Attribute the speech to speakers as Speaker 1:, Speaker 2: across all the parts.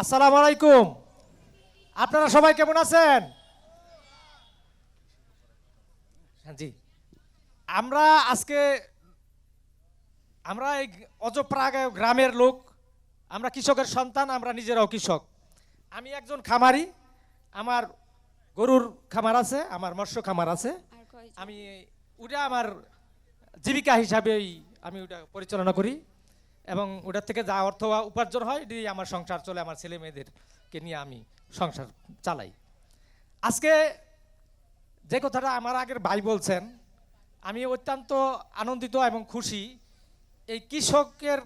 Speaker 1: আসসালামু আলাইকুম। আপনারা সবাই কেমন আছেন? হ্যাঁ, জি। আমরা আজকে আমরা এই অজপ্রাগ গ্রামের লোক। আমরা কৃষকের সন্তান, আমরা নিজেরাও কৃষক। আমি একজন খামারি। আমার গরুর খামার আছে, আমার মৎস্য খামার আছে। আমি ওটা আমার জীবিকা হিসাবেই আমি ওটা পরিচালনা করি এবং ওটার থেকে যা অর্থ উপার্জন হয় দিয়ে আমার সংসার চলে, আমার ছেলে মেয়েদেরকে নিয়ে আমি সংসার চালাই। আজকে যে কথাটা আমার আগের ভাই বলছেন, আমি অত্যন্ত আনন্দিত এবং খুশি। এই কৃষকের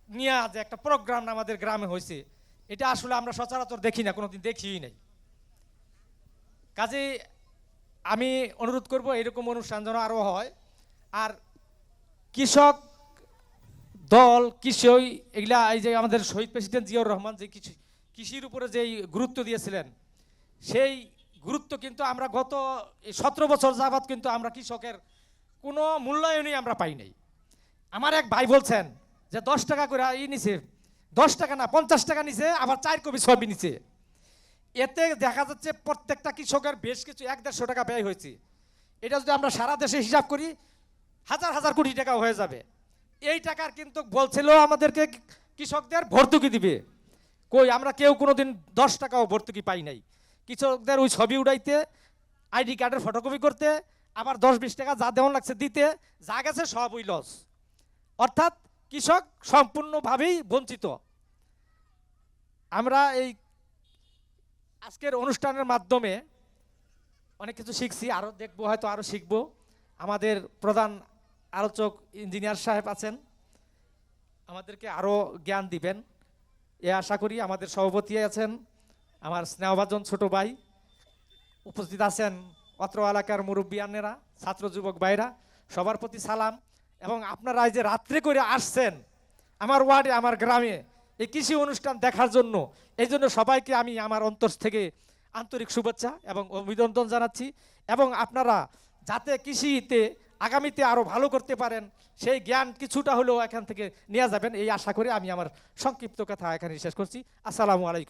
Speaker 1: নিয়ে যে একটা প্রোগ্রাম আমাদের গ্রামে হয়েছে, এটা আসলে আমরা সচরাচর দেখি না, কোনোদিন দেখিই নাই। কাজেই আমি অনুরোধ করব এরকম অনুষ্ঠান যেন আরও হয়। আর কৃষক দল, কৃষি, এগুলা এই যে আমাদের শহীদ প্রেসিডেন্ট জিয়াউর রহমান যে কৃষির উপরে যেই গুরুত্ব দিয়েছিলেন, সেই গুরুত্ব কিন্তু আমরা গত 17 বছর যাবৎ কিন্তু আমরা কৃষকের কোনো মূল্যায়নই আমরা পাই নাই। আমার এক ভাই বলছেন যে 10 টাকা করে নিছে, 10 টাকা না 50 টাকা নিছে, আবার 4 কপি সবই নিছে। এতে দেখা যাচ্ছে প্রত্যেকটা কৃষকের বেশ কিছু 1-150 টাকা ব্যয় হয়েছে। এটা যদি আমরা সারা দেশে হিসাব করি, হাজার হাজার কোটি টাকা হয়ে যাবে। এই টাকার কিন্তু বলছিল আমাদেরকে কৃষকদের ভর্তুকি দিবে। কই, আমরা কেউ কোনোদিন 10 টাকাও ভর্তুকি পাই নাই। কৃষকদের ওই ছবি উড়াইতে, আইডি কার্ডের ফটোকপি করতে, আবার 10-20 টাকা যা দেওয়ান লাগছে দিতে, যা গেছে সব ওই লস। অর্থাৎ কৃষক সম্পূর্ণভাবেই বঞ্চিত। আমরা এই আজকের অনুষ্ঠানের মাধ্যমে অনেক কিছু শিখছি, আরও দেখবো, হয়তো আরও শিখবো। আমাদের প্রধান আলোচক ইঞ্জিনিয়ার সাহেব আছেন, আমাদেরকে আরও জ্ঞান দিবেন এ আশা করি। আমাদের সভাপতি আছেন, আমার স্নেহভাজন ছোট ভাই উপস্থিত আছেন, অত্র এলাকার মুরব্বিয়ানেরা, ছাত্র যুবক ভাইরা, সবার প্রতি সালাম। এবং আপনারা এই যে রাত্রে করে আসছেন আমার ওয়ার্ডে, আমার গ্রামে এই কৃষি অনুষ্ঠান দেখার জন্য, এই জন্য সবাইকে আমি আমার অন্তর থেকে আন্তরিক শুভেচ্ছা এবং অভিনন্দন জানাচ্ছি। এবং আপনারা যাতে কৃষিতে আগামীতে আরও ভালো করতে পারেন, সেই জ্ঞান কিছুটা হলেও এখান থেকে নিয়ে যাবেন, এই আশা করে আমি আমার সংক্ষিপ্ত কথা এখানে শেষ করছি। আসসালামু আলাইকুম।